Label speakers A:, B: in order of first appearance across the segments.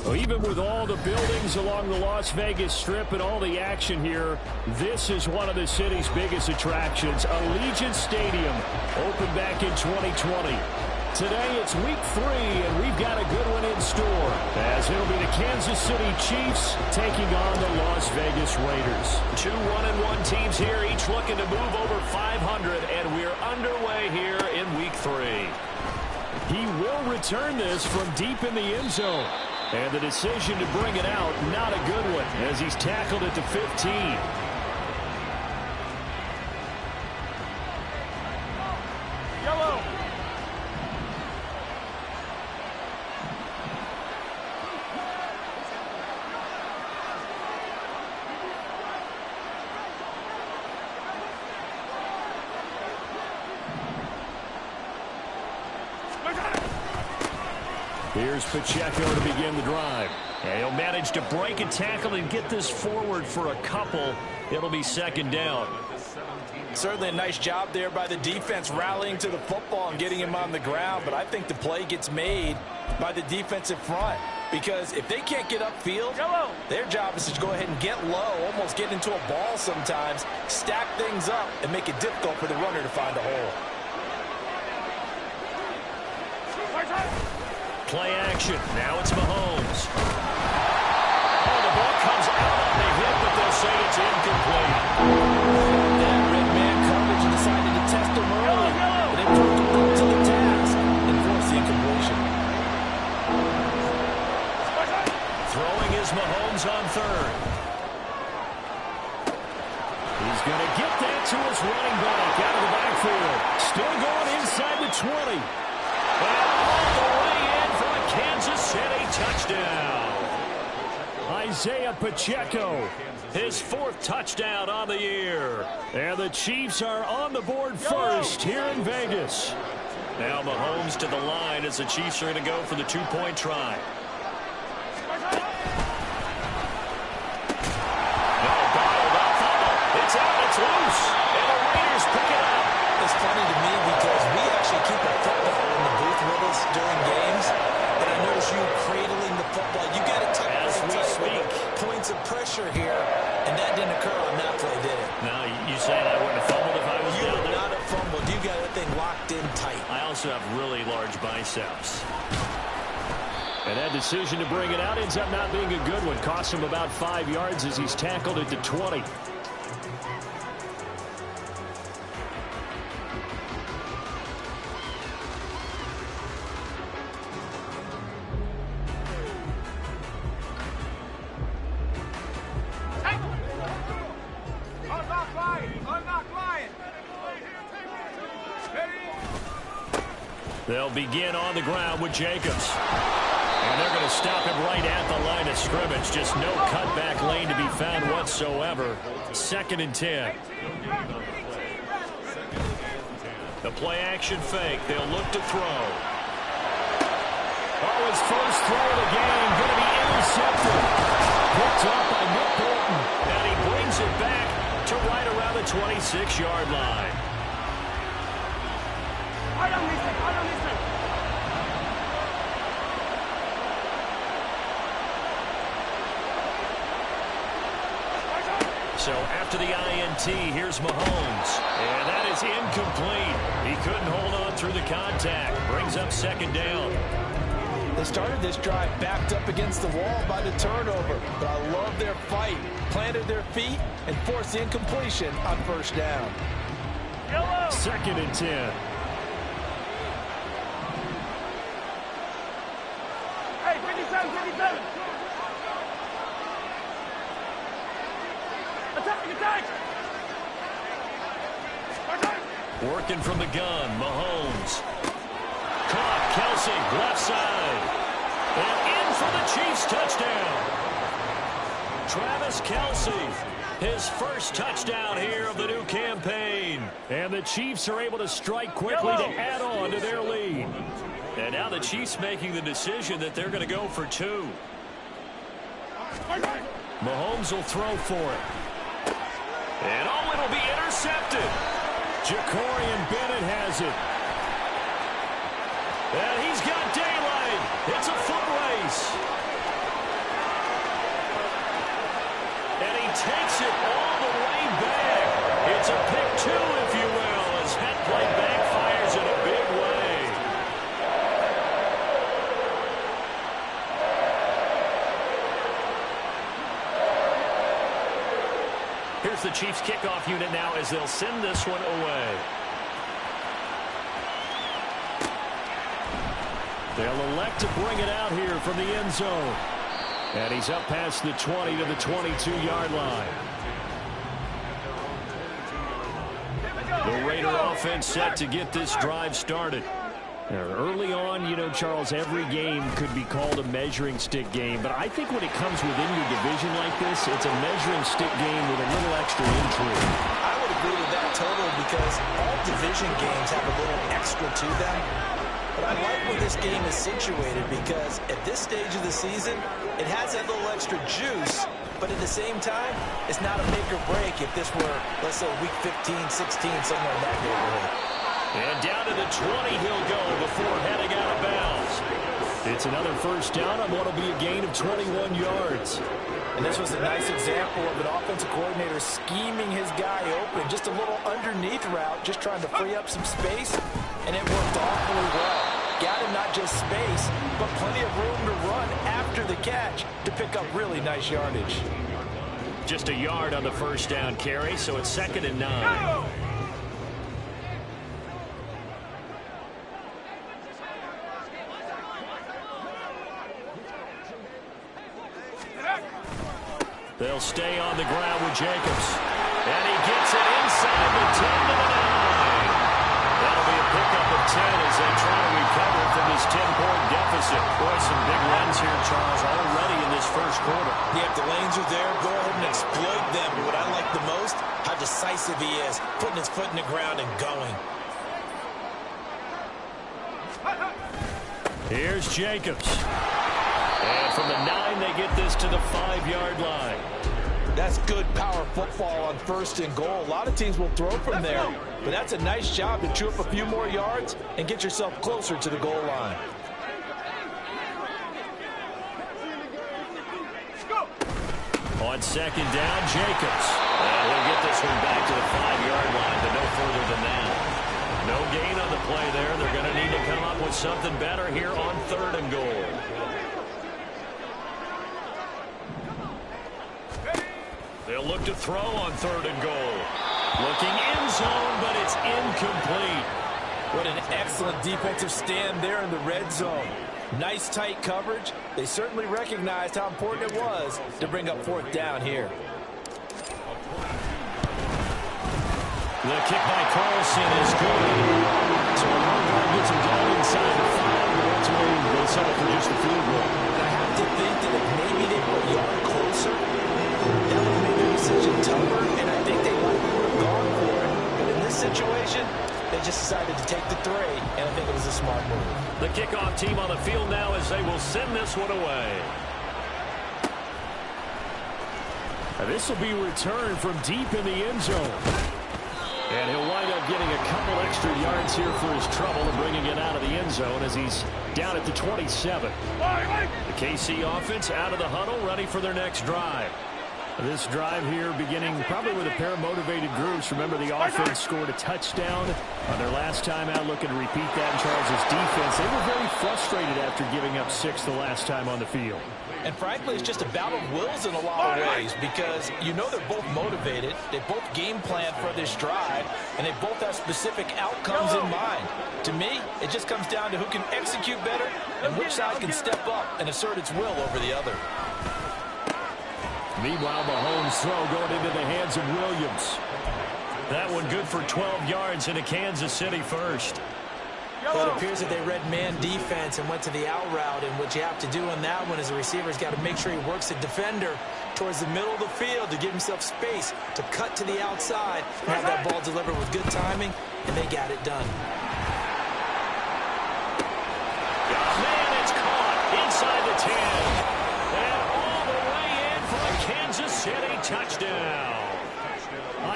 A: Well, even with all the buildings along the Las Vegas Strip and all the action here, this is one of the city's biggest attractions. Allegiant Stadium opened back in 2020. Today it's week 3, and we've got a good one in store, as it'll be the Kansas City Chiefs taking on the Las Vegas Raiders.
B: 2 1-1 teams here, each looking to move over 500, and we're underway here in week 3.
A: He will return this from deep in the end zone. And the decision to bring it out, not a good one, as he's tackled at the 15.
C: Yellow.
A: Here's Pacheco to begin the drive.
B: And he'll manage to break a tackle and get this forward for a couple. It'll be second down.
D: Certainly a nice job there by the defense rallying to the football and getting him on the ground. But I think the play gets made by the defensive front. Because if they can't get upfield, their job is to go ahead and get low, almost get into a ball sometimes, stack things up, and make it difficult for the runner to find a hole.
B: Play action. Now it's Mahomes. Oh, the ball comes out on the hit, but they'll say it's incomplete.
D: That red man coverage and decided to test him early. But they put him up to the task and forced the incompletion.
B: Throwing is Mahomes on third.
A: He's going to get that to his running back out of the backfield. Still going inside the 20.
B: And all the way in for a Kansas City touchdown.
A: Isaiah Pacheco,
B: His 4th touchdown on the year.
A: and the Chiefs are on the board first here in Vegas.
B: Now Mahomes to the line as the Chiefs are going to go for the 2-point try. It's out, it's loose, and the Raiders pick it up.
D: It's funny to me because we actually keep a football in the booth with us during games. And I notice you cradling the football. You got it tucked
B: As we speak.
D: Points of pressure here, and that didn't occur on that play, did it?
B: Now, you saying I wouldn't have fumbled if I was
D: You
B: down
D: would
B: there?
D: not have fumbled. You got that thing locked in tight.
B: I also have really large biceps.
A: And that decision to bring it out ends up not being a good one. Costs him about 5 yards as he's tackled at the 20. They'll begin on the ground with Jacobs. And they're going to stop him right at the line of scrimmage. Just no cutback lane to be found whatsoever. 2nd and 10.
B: The play action fake. They'll look to throw.
A: Oh, his first throw of the game going to be intercepted. Picked up by Nick Bolton.
B: And he brings it back to right around the 26-yard line. So after the INT, here's Mahomes.
A: And that is incomplete.
B: He couldn't hold on through the contact. Brings up 2nd down.
D: They started this drive backed up against the wall by the turnover. But I love their fight. Planted their feet and forced the incompletion on 1st down.
A: 2nd and 10.
C: Hey, 57, 57. Attack!
B: Working from the gun, Mahomes. Caught, Kelsey, left side. And in for the Chiefs touchdown. Travis Kelsey, his first touchdown here of the new campaign.
A: And the Chiefs are able to strike quickly to add on to their lead.
B: And now the Chiefs making the decision that they're going to go for 2.
A: Mahomes will throw for it.
B: And oh, it'll be intercepted.
A: Jacorian Bennett has it.
B: And he's got daylight. It's a foot race. Here's the Chiefs kickoff unit now as they'll send this one away. They'll elect to bring it out here from the end zone. And he's up past the 20 to the 22-yard line. The Raider offense set to get this drive started. Early on, you know, Charles, every game could be called a measuring stick game. But I think when it comes within your division like this, it's a measuring stick game with a little extra intrigue.
D: I would agree with that totally because all division games have a little extra to them. But I like where this game is situated because at this stage of the season, it has that little extra juice. But at the same time, it's not a make or break if this were, let's say, week 15, 16, somewhere in that neighborhood.
B: And down to the 20 he'll go before heading out of bounds. It's another first down on what will be a gain of 21 yards.
D: And this was a nice example of an offensive coordinator scheming his guy open. Just a little underneath route, just trying to free up some space. And it worked awfully well. Got him not just space, but plenty of room to run after the catch to pick up really nice yardage.
B: Just a yard on the first down carry, so it's 2nd and 9. They'll stay on the ground with Jacobs. And he gets it inside the 10 to the 9. That'll be a pickup of 10 as they try to recover from this 10-point deficit. Boy, some big runs here, Charles, already in this first quarter.
D: Yeah, if the lanes are there, go ahead and exploit them. But what I like the most, how decisive he is, putting his foot in the ground and going.
B: Here's Jacobs. And from the 9, they get this to the 5-yard line.
D: That's good power football on 1st and goal. A lot of teams will throw from there, but that's a nice job to chew up a few more yards and get yourself closer to the goal line.
B: On 2nd down, Jacobs. And he'll get this one back to the 5-yard line, but no further than that. No gain on the play there. They're going to need to come up with something better here on 3rd and goal. They'll look to throw on 3rd and goal. Looking end zone, but it's incomplete.
D: What an excellent defensive stand there in the red zone. Nice tight coverage. They certainly recognized how important it was to bring up 4th down here.
B: The kick by Carlson is good. So a long drive gets him down inside the 5, but ultimately they'll settle for just a field goal.
D: I have to think that if maybe they were a yard closer, that would have made the decision tougher, and I think they likely would have gone for it. But in this situation, they just decided to take the 3, and I think it was a smart move.
B: The kickoff team on the field now as they will send this one away.
A: And this will be returned from deep in the end zone. And he'll wind up getting a couple extra yards here for his trouble and bringing it out of the end zone as he's down at the 27. The KC offense out of the huddle, ready for their next drive. This drive here beginning probably with a pair of motivated groups. Remember, the offense scored a touchdown on their last time out, looking to repeat that in Charles' defense. They were very frustrated after giving up 6 the last time on the field.
D: And frankly, it's just a battle of wills in a lot of ways because you know they're both motivated, they both game plan for this drive, and they both have specific outcomes in mind. To me, it just comes down to who can execute better and which side can step up and assert its will over the other.
A: Meanwhile, Mahomes' throw going into the hands of Williams.
B: That one good for 12 yards into Kansas City first.
D: Well, it appears that they read man defense and went to the out route, and what you have to do on that one is the receiver's got to make sure he works the defender towards the middle of the field to give himself space to cut to the outside and have that ball delivered with good timing, and they got it done.
B: Man, it's caught inside the 10. And all the way in for a Kansas City touchdown.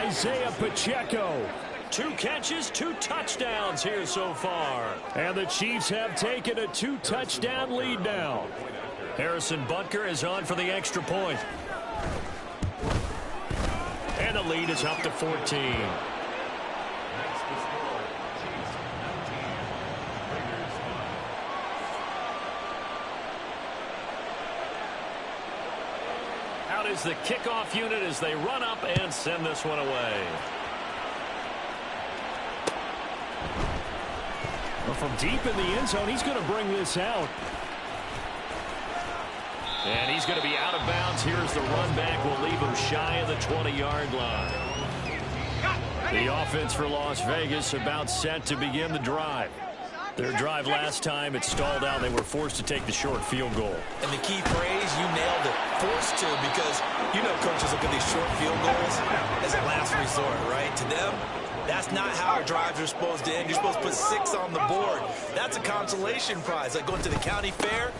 A: Isaiah Pacheco.
B: 2 catches, 2 touchdowns here so far.
A: And the Chiefs have taken a 2-touchdown lead now.
B: Harrison Butker is on for the extra point. And the lead is up to 14.
A: Out
B: out is the kickoff unit as they run up and send this one away.
A: Well, from deep in the end zone, he's going to bring this out.
B: And he's going to be out of bounds. Here's the run back. Will leave him shy of the 20-yard line. The offense for Las Vegas about set to begin the drive. Their drive last time, it stalled out. They were forced to take the short field goal.
D: And the key phrase, you nailed it, forced to, because you know coaches look at these short field goals as a last resort, right? To them, that's not how drives are supposed to end. You're supposed to put 6 on the board. That's a consolation prize. Like going to the county fair,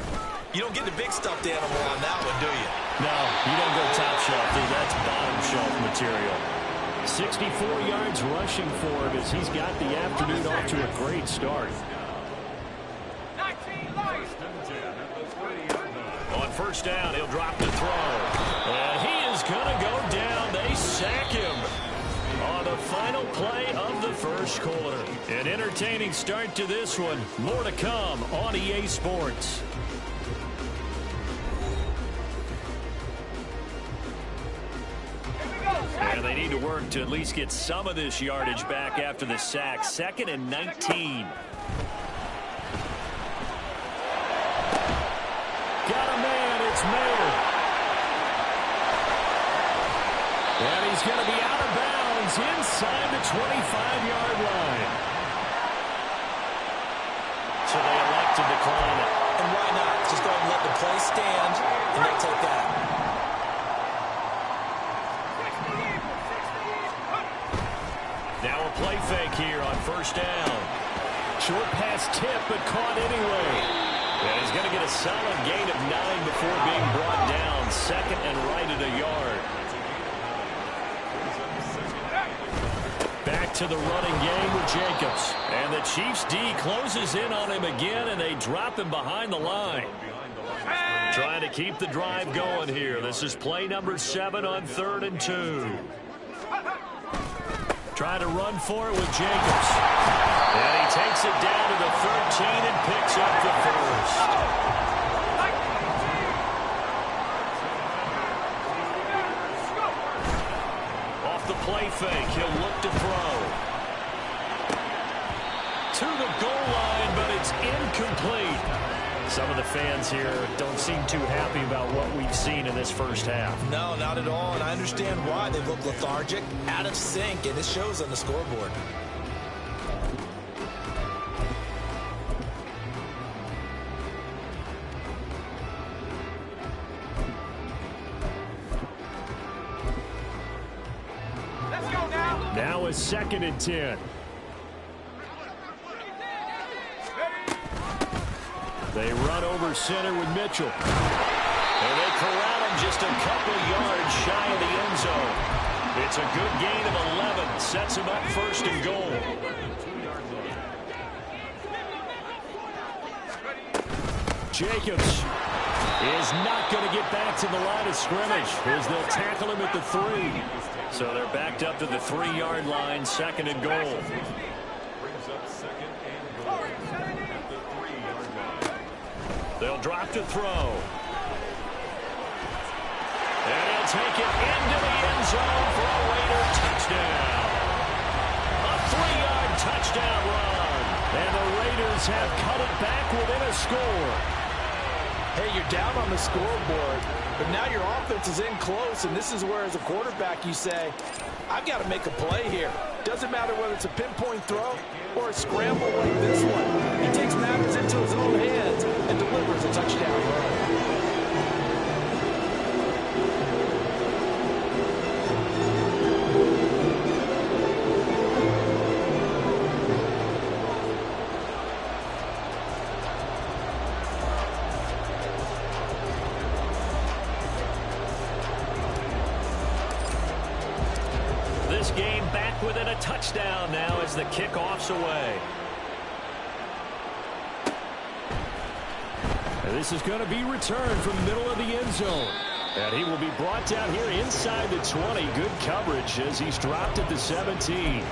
D: you don't get the big stuffed animal on that one, do you?
A: No, you don't go top shelf, dude. That's bottom shelf material. 64 yards rushing for him as he's got the afternoon off to a great start.
B: On first down, he'll drop to throw. And he is going to go down. They sack him on the final play of the first quarter. An entertaining start to this one. More to come on EA Sports. And they need to work to at least get some of this yardage back after the sack. 2nd and 19.
A: Got a man, it's Mayer. And he's going to be out of bounds inside the 25-yard line.
B: So they elect to decline it.
D: And why not? Just go ahead and let the play stand, and they'll take that.
B: Now a play fake here on first down.
A: Short pass tip, but caught anyway.
B: And he's going to get a solid gain of 9 before being brought down. 2nd and right at a yard. Back to the running game with Jacobs. And the Chiefs D closes in on him again, and they drop him behind the line. Trying to keep the drive going here. This is play number 7 on 3rd and 2. Trying to run for it with Jacobs. And he takes it down to the 13 and picks up the first. Off the play fake, he'll look to throw. To the goal line, but it's incomplete. Some of the fans here don't seem too happy about what we've seen in this first half.
D: No, not at all, and I understand why. They look lethargic, out of sync, and it shows on the scoreboard.
C: Let's go now.
A: Now a 2nd and 10. They run over center with Mitchell.
B: And they corral him just a couple yards shy of the end zone. It's a good gain of 11. Sets him up 1st and goal.
A: Jacobs is not going to get back to the line of scrimmage as they'll tackle him at the 3.
B: So they're backed up to the 3-yard line, 2nd and goal. They'll drop to throw. And he'll take it into the end zone for a Raider touchdown. A 3-yard touchdown run.
A: And the Raiders have cut it back within a score.
D: Hey, you're down on the scoreboard, but now your offense is in close, and this is where, as a quarterback, you say, I've got to make a play here. Doesn't matter whether it's a pinpoint throw or a scramble like this one. He takes matters into his own hands and delivers a touchdown run.
B: This game back within a touchdown now as the kickoff's away.
A: And this is going to be returned from the middle of the end zone. And he will be brought down here inside the 20. Good coverage as he's dropped at the 17.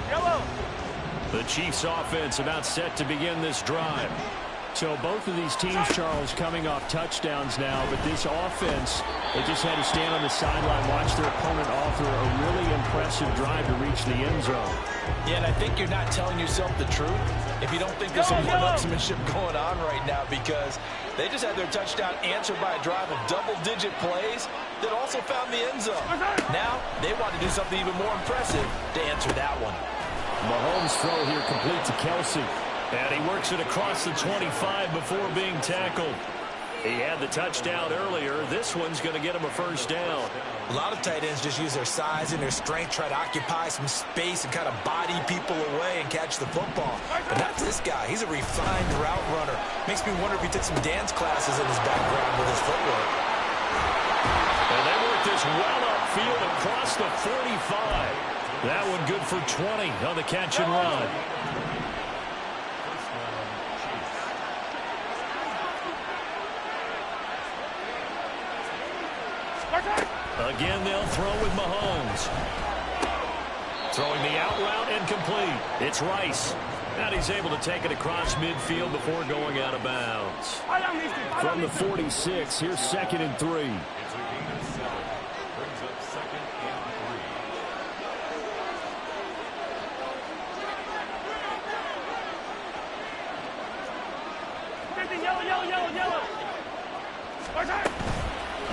C: Yellow.
B: The Chiefs offense about set to begin this drive.
A: So both of these teams, Charles, coming off touchdowns now, but this offense, they just had to stand on the sideline, watch their opponent offer a really impressive drive to reach the end zone.
D: Yeah, and I think you're not telling yourself the truth if you don't think there's some one-upsmanship going on right now, because they just had their touchdown answered by a drive of double-digit plays that also found the end zone. Now, they want to do something even more impressive to answer that one.
A: Mahomes' throw here complete to Kelsey.
B: And he works it across the 25 before being tackled. He had the touchdown earlier. This one's going to get him a first down.
D: A lot of tight ends just use their size and their strength, try to occupy some space and kind of body people away and catch the football. But not this guy. He's a refined route runner. Makes me wonder if he took some dance classes in his background with his footwork.
B: And they work this well upfield across the 45. That one good for 20 on the catch and run. Again, they'll throw with Mahomes. Throwing the out route incomplete. It's Rice. And he's able to take it across midfield before going out of bounds.
A: From the 46, here's 2nd and 3.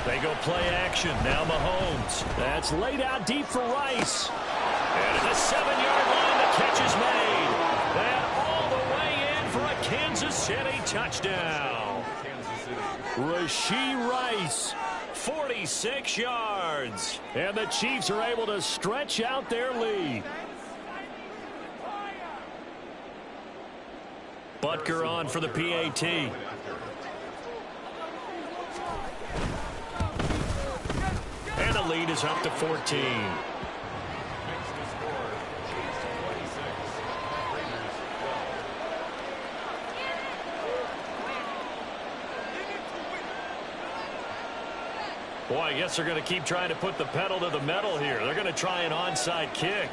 B: They go play action. Now Mahomes.
A: That's laid out deep for Rice.
B: And at the 7-yard line, the catch is made. And all the way in for a Kansas City touchdown.
A: Rashee Rice.
B: 46 yards.
A: And the Chiefs are able to stretch out their lead.
B: Butker on for the PAT. And the lead is up to 14. Boy, I guess they're going to keep trying to put the pedal to the metal here. They're going to try an onside kick.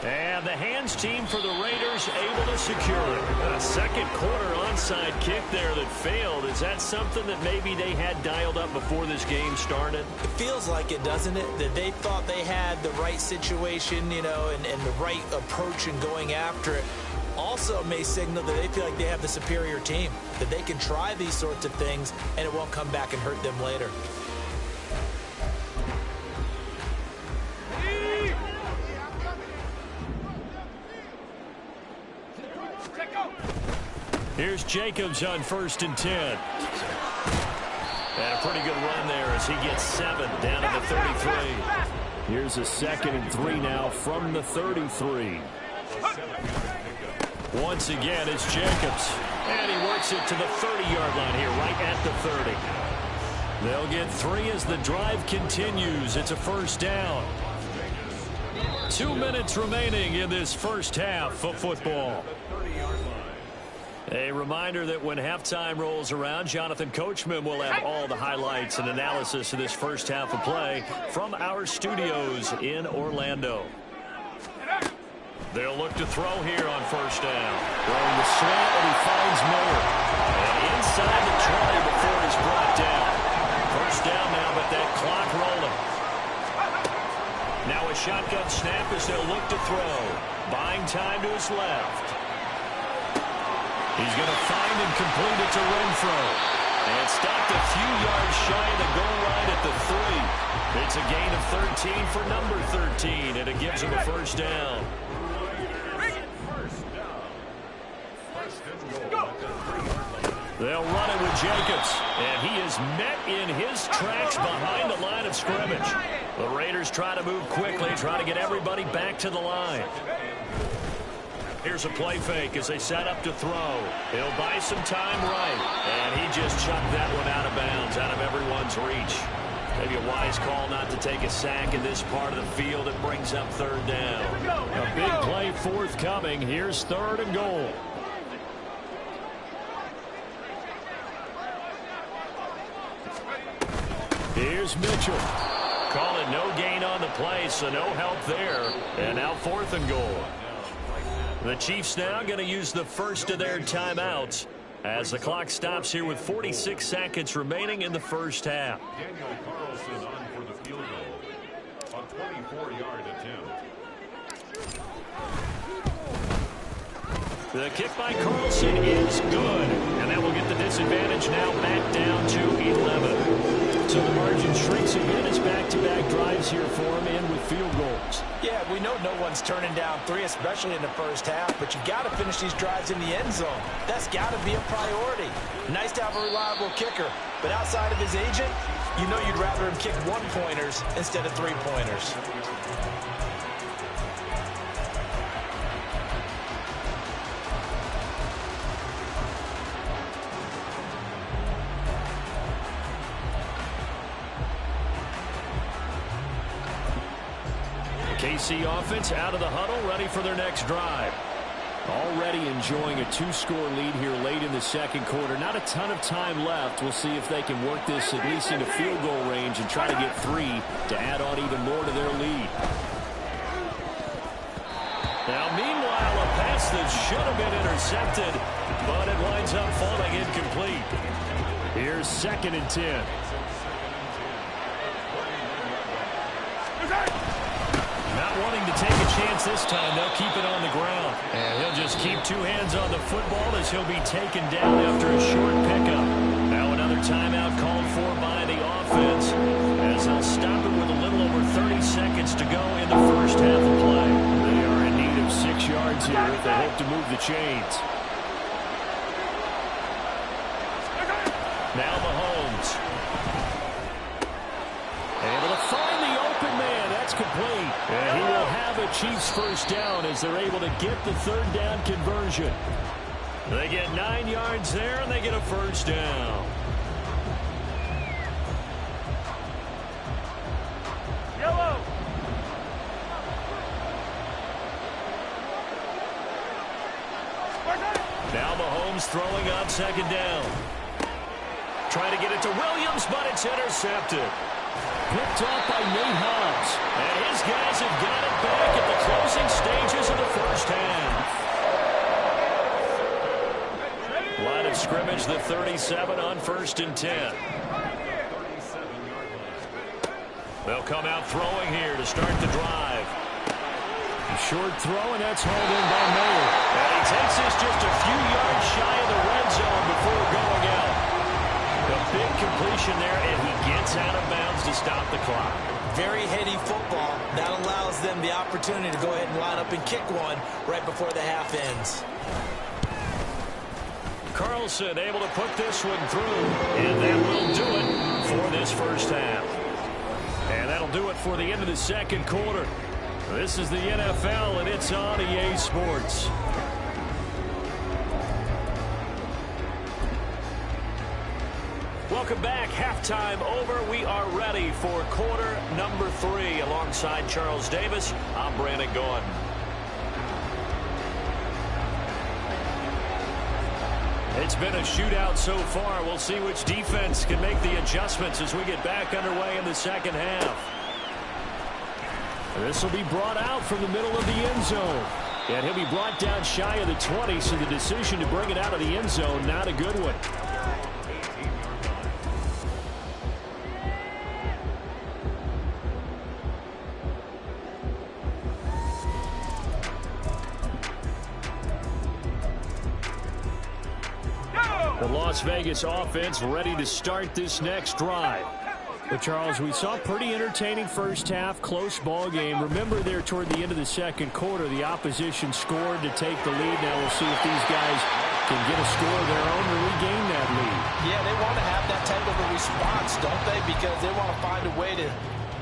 B: And the hands team for the Raiders able to secure it. A second quarter onside kick there that failed. Is that something that maybe they had dialed up before this game started?
D: It feels like it, doesn't it? That they thought they had the right situation, you know, and the right approach in going after it. Also may signal that they feel like they have the superior team, that they can try these sorts of things and it won't come back and hurt them later.
B: Here's Jacobs on 1st and 10. And a pretty good run there as he gets 7 down to the 33.
A: Here's a 2nd and 3 now from the 33.
B: Once again, it's Jacobs. And he works it to the 30-yard line here, right at the 30. They'll get 3 as the drive continues. It's a first down. 2 minutes remaining in this first half of football. A reminder that when halftime rolls around, Jonathan Coachman will have all the highlights and analysis of this first half of play from our studios in Orlando. They'll look to throw here on first down.
A: Throwing the slant, and he finds Miller.
B: And inside the 20 before he's brought down. First down now, but that clock rolling. Now a shotgun snap as they'll look to throw. Buying time to his left. He's going to find and complete it to Renfro. And stopped a few yards shy of the goal line at the 3. It's a gain of 13 for number 13, and it gives him a first down. They'll run it with Jacobs, and he is met in his tracks behind the line of scrimmage. The Raiders try to move quickly, try to get everybody back to the line. Here's a play fake as they set up to throw. He'll buy some time right, and he just chucked that one out of bounds, out of everyone's reach. Maybe a wise call not to take a sack in this part of the field. It brings up third down.
A: A big play forthcoming. Here's 3rd and goal. Here's Mitchell.
B: Call it no gain on the play, so no help there. And now 4th and goal. The Chiefs now going to use the first of their timeouts as the clock stops here with 46 seconds remaining in the first half.
E: Daniel Carlson on for the field goal. A 24-yard attempt.
B: The kick by Carlson is good, and that will get the disadvantage now back down to 11. So the margin shrinks again as back-to-back drives here for him and with field goals.
D: Yeah, we know no one's turning down 3, especially in the first half, but you got to finish these drives in the end zone. That's got to be a priority. Nice to have a reliable kicker, but outside of his agent, you know you'd rather him kick 1-pointers instead of 3-pointers.
A: KC offense out of the huddle, ready for their next drive. Already enjoying a 2-score lead here late in the second quarter. Not a ton of time left. We'll see if they can work this at least into field goal range and try to get 3 to add on even more to their lead.
B: Now, meanwhile, a pass that should have been intercepted, but it winds up falling incomplete.
A: Here's 2nd and 10.
B: Not wanting to take a chance this time, they'll keep it on the ground. And he'll just keep 2 hands on the football as he'll be taken down after a short pickup. Now another timeout called for by the offense as they'll stop it with a little over 30 seconds to go in the first half of play.
A: They are in need of 6 yards here if they hope to move the chains.
B: Now Mahomes.
A: Able to find the open man. That's complete. And he will have a Chiefs first down as they're able to get the 3rd down conversion.
B: They get 9 yards there, and they get a first down.
C: Yellow.
B: Now Mahomes throwing on 2nd down. Trying to get it to Williams, but it's intercepted.
A: Picked off by Nate Hobbs.
B: And his guys have got it back at the closing stages of the first half. Line of scrimmage, the 37 on 1st and 10. They'll come out throwing here to start the drive.
A: A short throw, and that's hauled in by Miller.
B: And he takes this just a few yards shy of the red zone before going out. A big completion there, and he gets out of bounds to stop the clock.
D: Very heady football. That allows them the opportunity to go ahead and line up and kick one right before the half ends.
B: Carlson able to put this one through, and that will do it for this first half.
A: And that'll do it for the end of the second quarter. This is the NFL, and it's on EA Sports.
B: Welcome back. Halftime over. We are ready for quarter number 3. Alongside Charles Davis, I'm Brandon Gordon. It's been a shootout so far. We'll see which defense can make the adjustments as we get back underway in the second half.
A: This will be brought out from the middle of the end zone. And he'll be brought down shy of the 20, so the decision to bring it out of the end zone, not a good one. The Las Vegas offense ready to start this next drive. But, Charles, we saw a pretty entertaining first half, close ball game. Remember there toward the end of the second quarter, the opposition scored to take the lead. Now we'll see if these guys can get a score of their own to regain that lead.
D: Yeah, they want to have that type of a response, don't they? Because they want to find a way to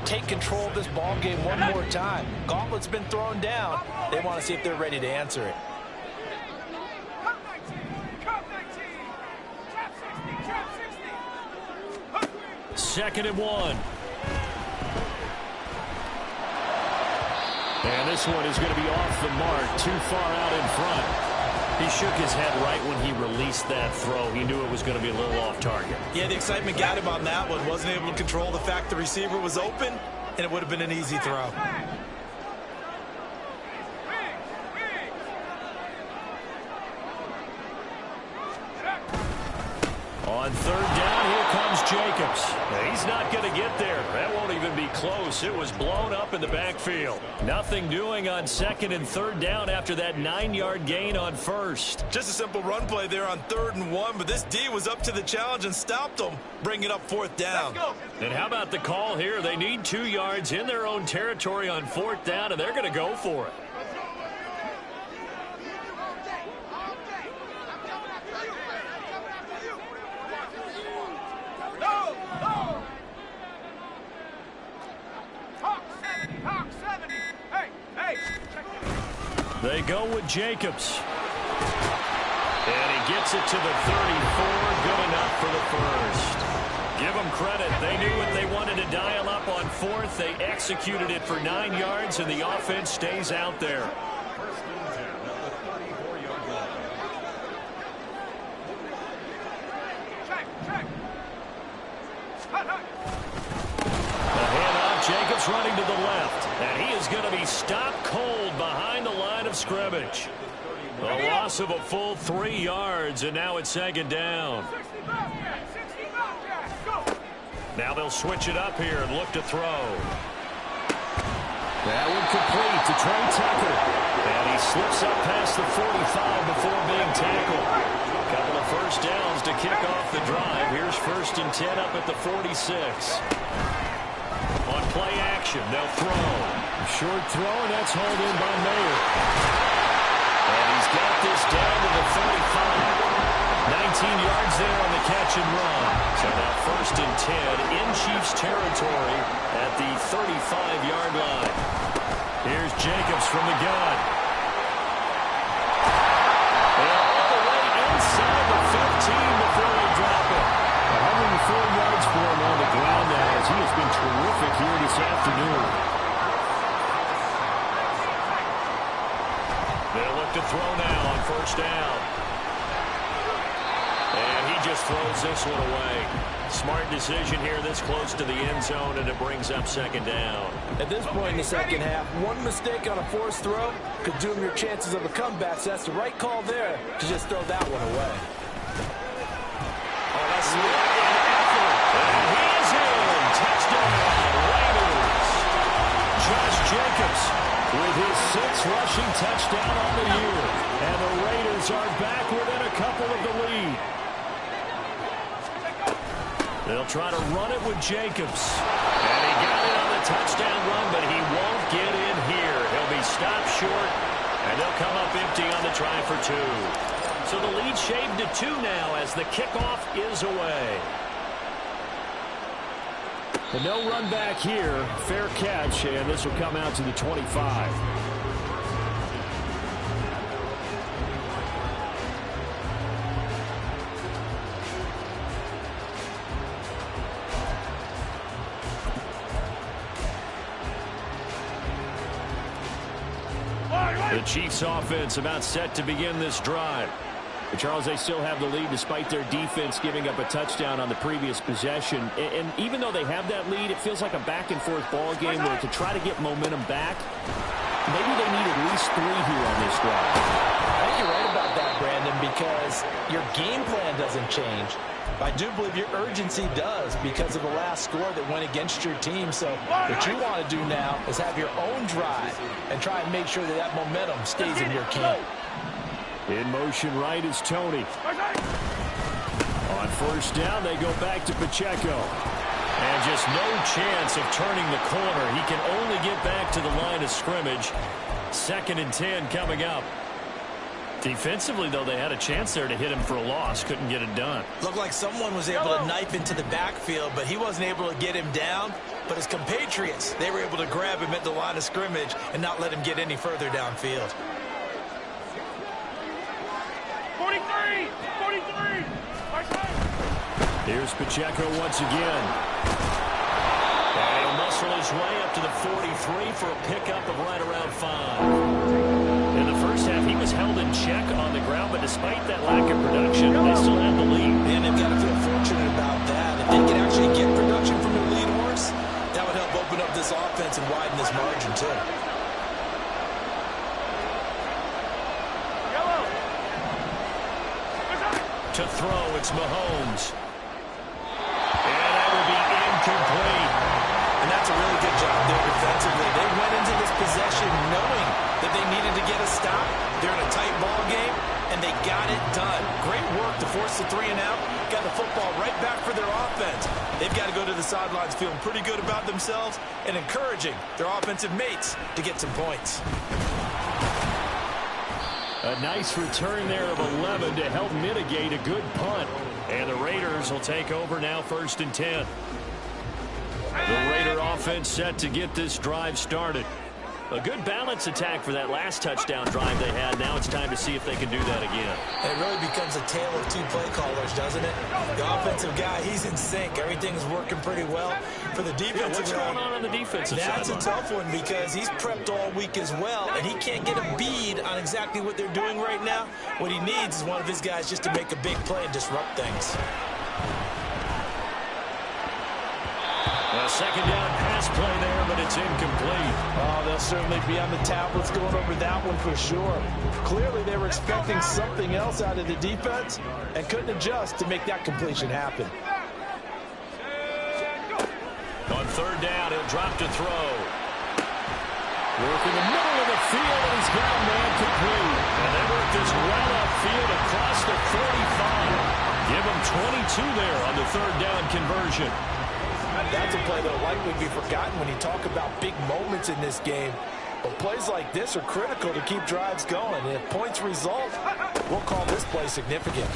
D: take control of this ball game one more time. Gauntlet's been thrown down. They want to see if they're ready to answer it.
A: Second and 1. And this one is going to be off the mark, too far out in front.
B: He shook his head right when he released that throw. He knew it was going to be a little off target.
F: Yeah, the excitement got him on that one. Wasn't able to control the fact the receiver was open, and it would have been an easy throw.
B: On third down, here comes Jacobs. He's not going to get there. That won't even be close. It was blown up in the backfield. Nothing doing on second and third down after that 9-yard gain on first.
F: Just a simple run play there on 3rd and 1, but this D was up to the challenge and stopped them, bringing up 4th down.
B: And how about the call here? They need 2 yards in their own territory on 4th down, and they're going to go for it. They go with Jacobs. And he gets it to the 34. Good enough for the first. Give them credit. They knew what they wanted to dial up on 4th. They executed it for 9 yards, and the offense stays out there.
E: First and 10 at the 34-yard line.
B: The handoff, Jacobs running to the left. And he is going to be stopped cold behind the line of scrimmage. A loss of a full 3 yards, and now it's 2nd down. Now they'll switch it up here and look to throw. That one complete to Trey Tucker. And he slips up past the 45 before being tackled. Couple of first downs to kick off the drive. Here's 1st and 10 up at the 46. On play action, they'll throw. Short throw, and that's hauled in by Mayer. And he's got this down to the 35. 19 yards there on the catch and run. So now 1st and 10 in Chiefs territory at the 35-yard line. Here's Jacobs from the gun. And all the way inside the 15 before they drop it. 104 yards for him on the ground now as he has been terrific here this afternoon. They'll look to throw now on 1st down. And he just throws this one away. Smart decision here this close to the end zone, and it brings up 2nd down.
D: At this point in the second half, one mistake on a forced throw could doom your chances of a comeback. So that's the right call there to just throw that one away.
B: Oh, that's the effort. And he is in. Touchdown, Raiders. Josh Jacobs with his 6th rushing touchdown on the year. And the Raiders are back within a couple of the lead. They'll try to run it with Jacobs. And he got it on the touchdown run, but he won't get in here. He'll be stopped short, and they'll come up empty on the try for 2. So the lead shaved to 2 now as the kickoff is away. And no run back here. Fair catch, and this will come out to the 25. The Chiefs offense about set to begin this drive. But Charles, they still have the lead despite their defense giving up a touchdown on the previous possession. And even though they have that lead, it feels like a back-and-forth ball game where to try to get momentum back, maybe they need at least 3 here on this drive.
D: I think you're right about that, Brandon, because your game plan doesn't change. I do believe your urgency does because of the last score that went against your team. So what you want to do now is have your own drive and try and make sure that that momentum stays in your camp.
B: In motion right is Tony. On 1st down, they go back to Pacheco. And just no chance of turning the corner. He can only get back to the line of scrimmage. 2nd and 10 coming up. Defensively, though, they had a chance there to hit him for a loss. Couldn't get it done.
F: Looked like someone was able to knife into the backfield, but he wasn't able to get him down. But his compatriots, they were able to grab him at the line of scrimmage and not let him get any further downfield.
C: 43! 43!
B: Here's Pacheco once again. And he'll muscle his way up to the 43 for a pickup of right around 5. In the first half, he was held in check on the ground, but despite that lack of production, they still have the lead.
D: And they've got to feel fortunate about that. If they can actually get production from their lead horse, that would help open up this offense and widen this margin, too.
B: To throw, it's Mahomes.
F: they needed to get a stop. They're in a tight ball game, and they got it done. Great work to force the 3 and out. Got the football right back for their offense. They've got to go to the sidelines feeling pretty good about themselves and encouraging their offensive mates to get some points.
A: A nice return there of 11 to help mitigate a good punt.
B: And the Raiders will take over now, 1st and 10. The Raider offense set to get this drive started. A good balance attack for that last touchdown drive they had. Now it's time to see if they can do that again.
F: It really becomes a tale of 2 play callers, doesn't it? The offensive guy, he's in sync. Everything's working pretty well. For the defensive
B: what's going on the defensive side?
F: That's a tough one because he's prepped all week as well, and he can't get a bead on exactly what they're doing right now. What he needs is one of his guys just to make a big play and disrupt things.
B: A 2nd down pass play there, but it's incomplete.
D: Oh, they'll certainly be on the tablets going over that one for sure. Clearly, they were expecting something else out of the defense and couldn't adjust to make that completion happen.
B: On 3rd down, he'll drop to throw.
A: Work in the middle of the field, and he's got a man complete.
B: And they work this well upfield across the 45. Give him 22 there on the 3rd down conversion.
D: That's a play that will likely be forgotten when you talk about big moments in this game. But plays like this are critical to keep drives going. And if points result, we'll call this play significant.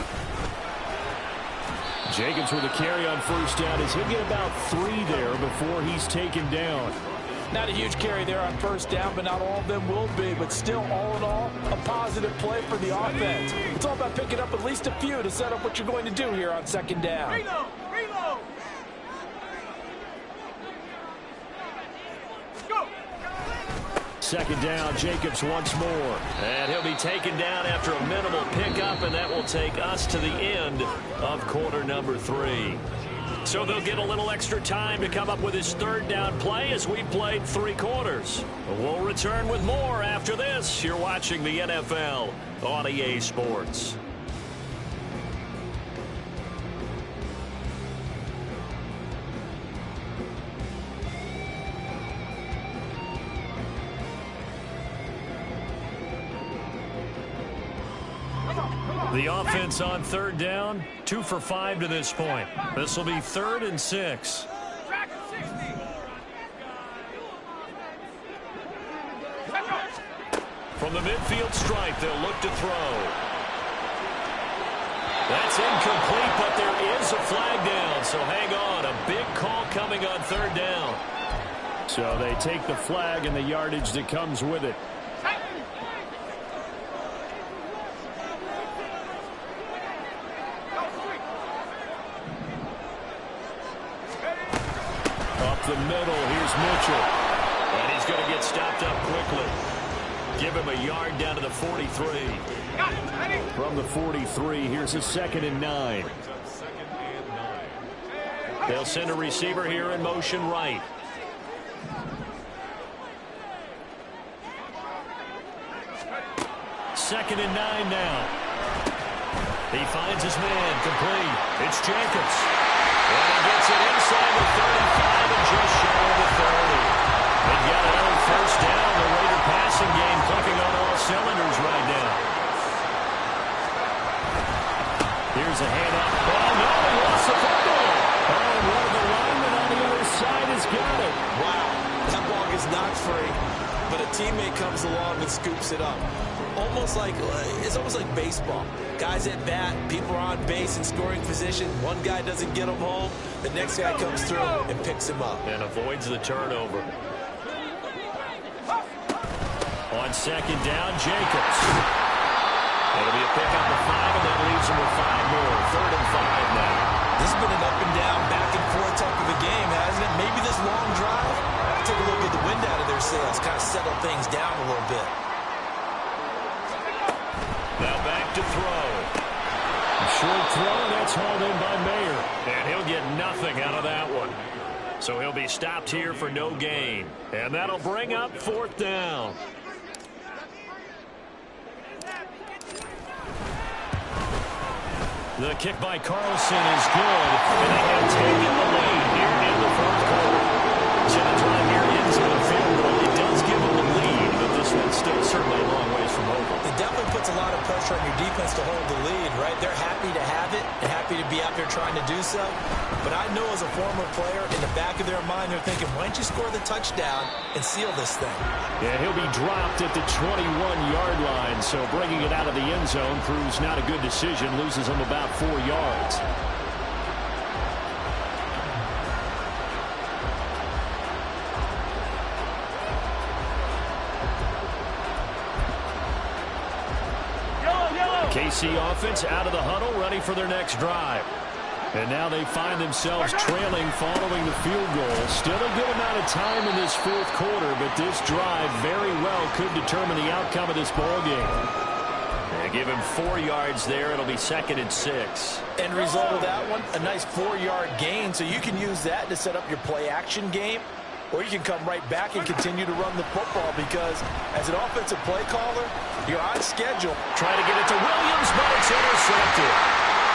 A: Jacobs with a carry on 1st down as he'll get about 3 there before he's taken down.
D: Not a huge carry there on 1st down, but not all of them will be. But still, all in all, a positive play for the offense. It's all about picking up at least a few to set up what you're going to do here on 2nd down.
C: Reload! Reload! Go!
A: 2nd down, Jacobs once more.
B: And he'll be taken down after a minimal pickup, and that will take us to the end of quarter number 3. So they'll get a little extra time to come up with his 3rd down play as we played 3 quarters. We'll return with more after this. You're watching the NFL on EA Sports. The offense on 3rd down, 2 for 5 to this point. This will be 3rd and 6.
C: Track 60!
B: From the midfield stripe, they'll look to throw. That's incomplete, but there is a flag down, so hang on. A big call coming on 3rd down.
A: So they take the flag and the yardage that comes with it. Up the middle, here's Mitchell.
B: And he's going to get stopped up quickly. Give him a yard down to the 43.
A: From the 43, here's a 2nd and 9.
B: They'll send a receiver here in motion right. Second and 9 now. He finds his man, complete. It's Jacobs. And he gets it inside the 35 and just shy of the 30. They got another 1st down. The Raider passing game clicking on all cylinders right now.
A: Here's a handoff. Oh, no, he lost the football. Oh, and one of the linemen on the other side has got it.
F: Wow, that ball is not free, but a teammate comes along and scoops it up. It's almost like baseball. Guys at bat, people are on base in scoring position. One guy doesn't get him home. The next guy comes through and picks him up.
B: And avoids the turnover. On 2nd down, Jacobs. It'll be a pickup of 5, and that leaves him with 5 more. 3rd and 5 now.
F: This has been an up and down, back and forth type of a game, hasn't it? Maybe this long drive, take a look at the wind out of their sails, kind of settle things down a little bit.
B: Now back to throw.
A: Short throw, that's hauled in by Mayer.
B: And he'll get nothing out of that one. So he'll be stopped here for no gain. And that'll bring up 4th down. The kick by Carlson is good. And they have taken the lead here in the 4th quarter. So the drive here ends in a field goal. It does give them the lead, but this one's still still certainly a long ways from over.
F: It definitely puts a lot of pressure on your defense to hold the lead, right? They're happy to have it and happy to be out there trying to do so. But I know as a former player, in the back of their mind, they're thinking, why don't you score the touchdown and seal this thing?
A: Yeah, he'll be dropped at the 21-yard line, so bringing it out of the end zone proves not a good decision, loses him about 4 yards. KC offense out of the huddle, ready for their next drive. And now they find themselves trailing following the field goal. Still a good amount of time in this fourth quarter, but this drive very well could determine the outcome of this ball game. They give him 4 yards there. It'll be 2nd and 6.
D: End result of that one, a nice 4-yard gain, so you can use that to set up your play-action game. Or you can come right back and continue to run the football because as an offensive play caller, you're on schedule.
A: Trying to get it to Williams, but it's intercepted.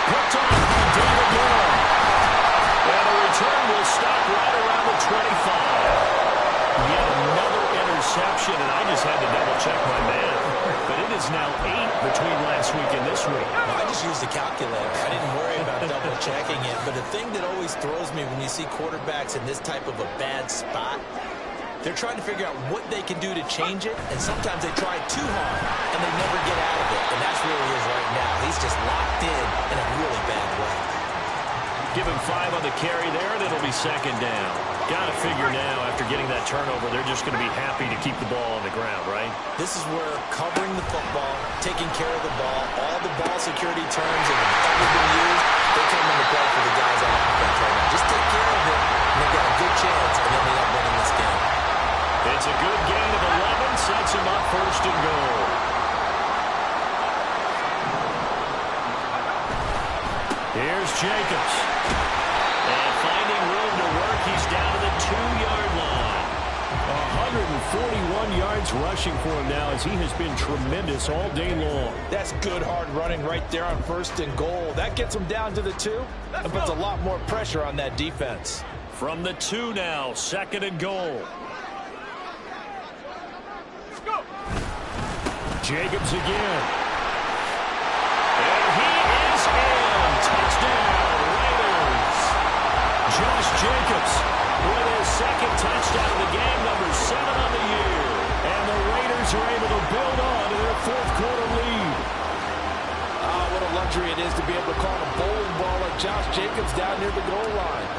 A: Picked off by David Moore. And the return will stop right around the 25. Yet another interception, and I just had to double-check my math. But it is now 8 between last week and this week.
F: Well, I just used the calculator. I didn't worry about double-checking it. But the thing that always throws me when you see quarterbacks in this type of a bad spot, they're trying to figure out what they can do to change it, and sometimes they try too hard, and they never get out of it. And that's where he is right now. He's just locked in a really bad way.
A: Give him 5 on the carry there, and it'll be 2nd down. Got to figure now, after getting that turnover, they're just going to be happy to keep the ball on the ground, right?
F: This is where covering the football, taking care of the ball, all the ball security terms that have ever been used, they come into play for the guys on offense right now. Just take care of it, and they've got a good chance, and then they end up winning this game.
A: It's a good gain of 11, sets him up 1st and goal. Here's Jacobs. And finding room to work, he's down to the 2-yard line. 141 yards rushing for him now as he has been tremendous all day long.
D: That's good hard running right there on 1st and goal. That gets him down to the 2 and puts a lot more pressure on that defense.
A: From the 2 now, 2nd and goal. Jacobs again. And he is in. Touchdown, Raiders. Josh Jacobs with his 2nd touchdown of the game, number 7 on the year. And the Raiders are able to build on to their 4th quarter lead.
D: What a luxury it is to be able to call a bowling ball like Josh Jacobs down near the goal line.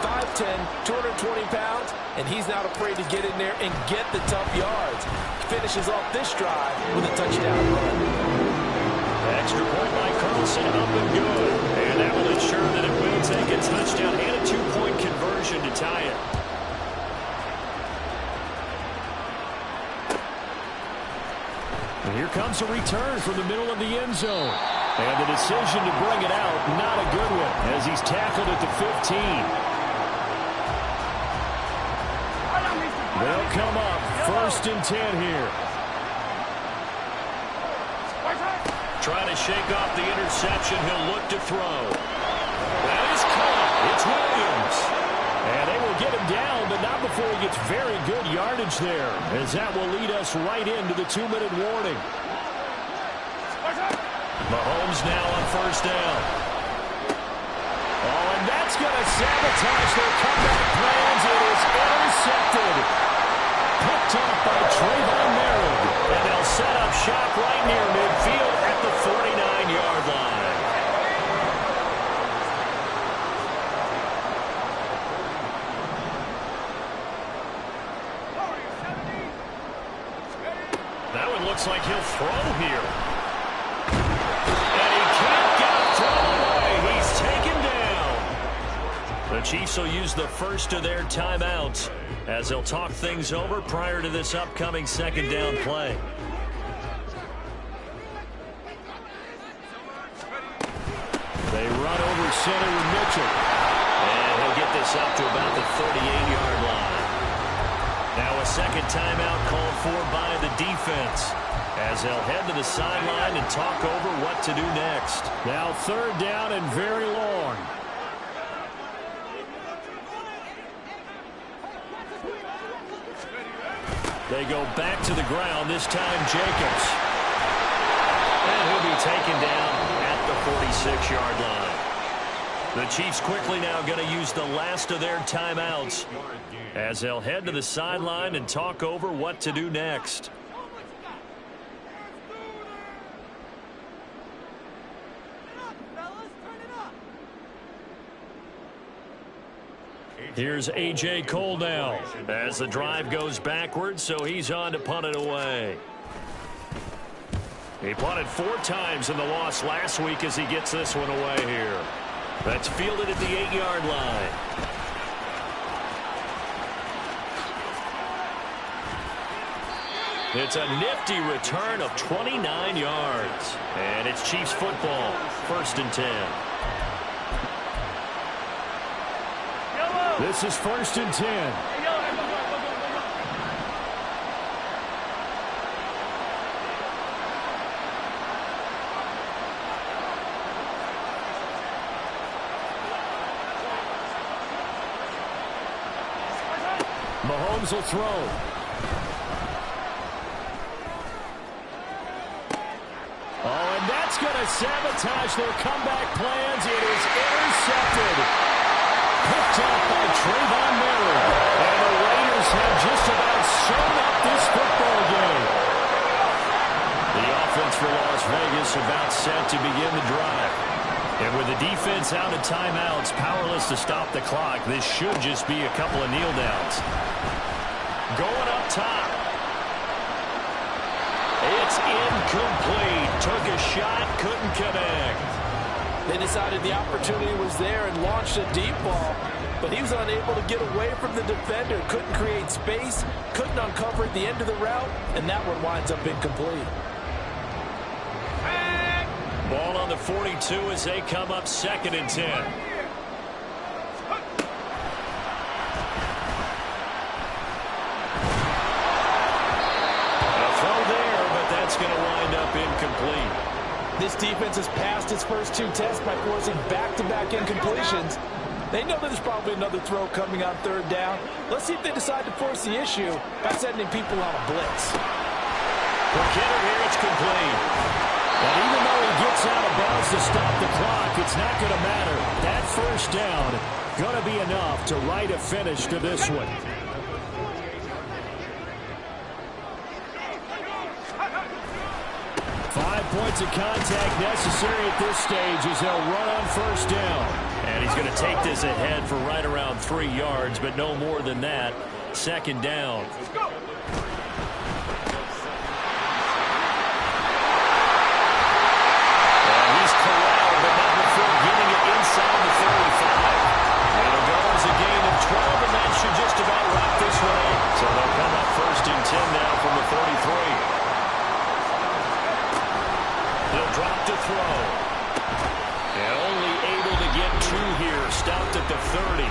D: 5'10", 220 pounds, and he's not afraid to get in there and get the tough yards. Finishes off this drive with a touchdown run.
A: Extra point by Carlson, up and good. And that will ensure that it will take a touchdown and a 2-point conversion to tie it. And here comes a return from the middle of the end zone. And the decision to bring it out, not a good one, as he's tackled at the 15. They'll come up 1st and 10 here. Trying to shake off the interception. He'll look to throw. That is caught. It's Williams. And they will get him down, but not before he gets very good yardage there, as that will lead us right into the 2-minute warning. Mahomes now on 1st down. Oh, and that's going to sabotage their comeback plans. It is intercepted. Picked off by Trayvon Merritt. And they'll set up shop right near midfield at the 49-yard line. That one looks like he'll throw here. And he can't get it thrown away. He's taken down. The Chiefs will use the first of their timeouts as they'll talk things over prior to this upcoming 2nd down play. They run over center with Mitchell. And he'll get this up to about the 38-yard line. Now a 2nd timeout called for by the defense as they'll head to the sideline and talk over what to do next. Now 3rd down and very long. They go back to the ground, this time Jacobs. And he'll be taken down at the 46-yard line. The Chiefs quickly now going to use the last of their timeouts as they'll head to the sideline and talk over what to do next. Here's A.J. Cole now as the drive goes backwards, so he's on to punt it away. He punted 4 times in the loss last week as he gets this one away here. That's fielded at the 8-yard line. It's a nifty return of 29 yards. And it's Chiefs football, 1st and 10. This is 1st and 10. Mahomes will throw. Oh, and that's going to sabotage their comeback plans. It is intercepted. Picked up by Trayvon Merrill. And the Raiders have just about sewn up this football game. The offense for Las Vegas about set to begin the drive. And with the defense out of timeouts, powerless to stop the clock, this should just be a couple of kneel downs. Going up top. It's incomplete. Took a shot, couldn't connect.
D: They decided the opportunity was there and launched a deep ball, but he was unable to get away from the defender, couldn't create space, couldn't uncover at the end of the route, and that one winds up incomplete.
A: Ball on the 42 as they come up 2nd and 10. A throw there, but that's going to wind up incomplete.
D: This defense has passed its first 2 tests by forcing back-to-back incompletions. They know there's probably another throw coming on 3rd down. Let's see if they decide to force the issue by sending people on a blitz.
A: For Kittle here, it's complete. And even though he gets out of bounds to stop the clock, it's not going to matter. That 1st down going to be enough to write a finish to this one. Points of contact necessary at this stage as they'll run on 1st down. And he's going to take this ahead for right around 3 yards, but no more than that. 2nd down.
C: Let's go.
A: And he's corralled, but not before getting it inside the 35. And it'll go as a gain of 12, and that should just about wrap this one up. So they'll come up 1st and 10 now from the 43. He'll drop to throw. And only able to get 2 here. Stopped at the 30.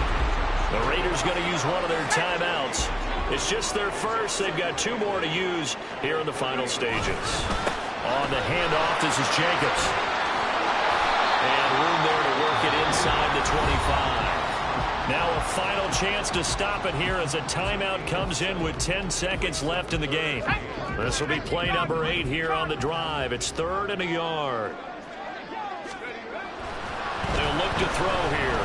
A: The Raiders going to use one of their timeouts. It's just their first. They've got 2 more to use here in the final stages. On the handoff, this is Jacobs. And room there to work it inside the 25. Now a final chance to stop it here as a timeout comes in with 10 seconds left in the game. This will be play number 8 here on the drive. It's 3rd and a yard. They'll look to throw here.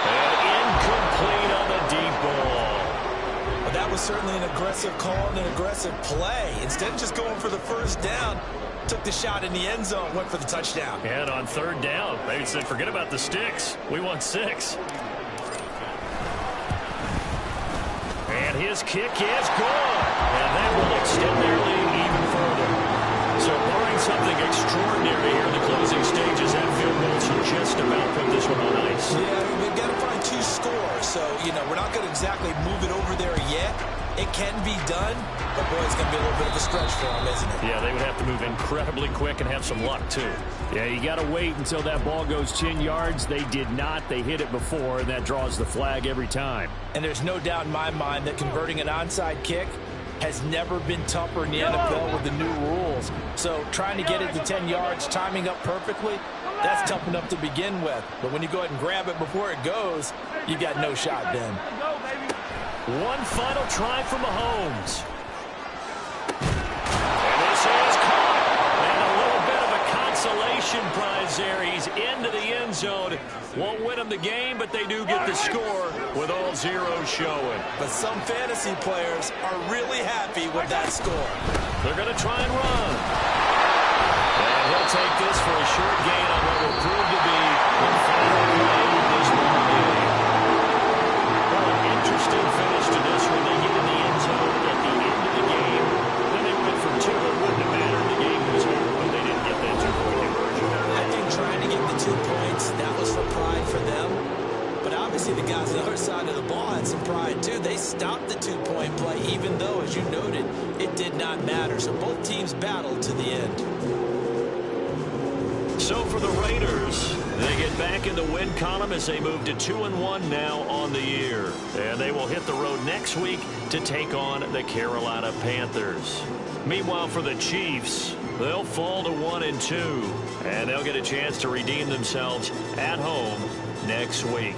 A: And incomplete on the deep ball.
F: Well, that was certainly an aggressive call and an aggressive play. Instead of just going for the 1st down, took the shot in the end zone, went for the touchdown.
A: And on 3rd down, they said, forget about the sticks. We want 6. And his kick is good. And that will extend their lead even further. So barring something extraordinary here in the closing stages, that field goal should just about put this one on ice.
F: Yeah, we've got to find 2 scores. So, we're not going to exactly move it over there yet. It can be done, but boy, it's going to be a little bit of a stretch for them, isn't it?
A: Yeah, they would have to move incredibly quick and have some luck, too. Yeah, you got to wait until that ball goes 10 yards. They did not. They hit it before, and that draws the flag every time.
D: And there's no doubt in my mind that converting an onside kick has never been tougher in the NFL with the new rules. So trying to get it to 10 yards, timing up perfectly, that's tough enough to begin with. But when you go ahead and grab it before it goes, you got no shot then.
A: One final try for Mahomes. And this is caught. And a little bit of a consolation prize there. He's into the end zone. Won't win them the game, but they do get the score with all zeros showing.
F: But some fantasy players are really happy with that score.
A: They're going to try and run. And he'll take this for a short gain on what will prove to be the final play of this ball game. Well, an interesting finish to this when they get in the end zone at the end of the game. Then they went for two. It wouldn't have mattered. The game was over, but they didn't get that two-point conversion.
F: I think trying to get the 2 points, that was for pride for them. But obviously the guys on the other side of the ball had some pride too. They stopped the 2-point play, even though, as you noted, it did not matter. So both teams battled to the end.
A: So for the Raiders, they get back in the win column as they move to 2-1 now on the year. And they will hit the road next week to take on the Carolina Panthers. Meanwhile, for the Chiefs, they'll fall to 1-2, and they'll get a chance to redeem themselves at home next week.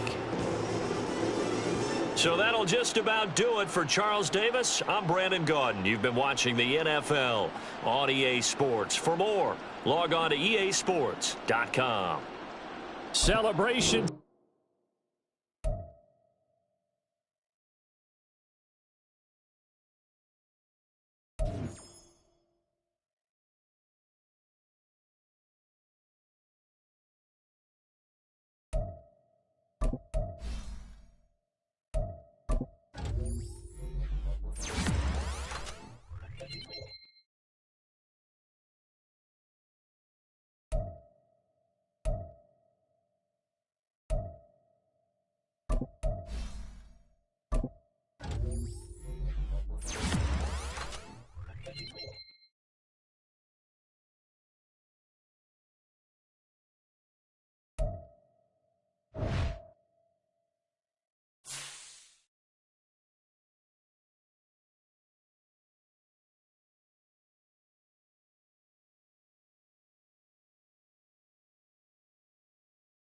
A: So that'll just about do it for Charles Davis. I'm Brandon Gaudin. You've been watching the NFL on EA Sports. For more, log on to easports.com. Celebration.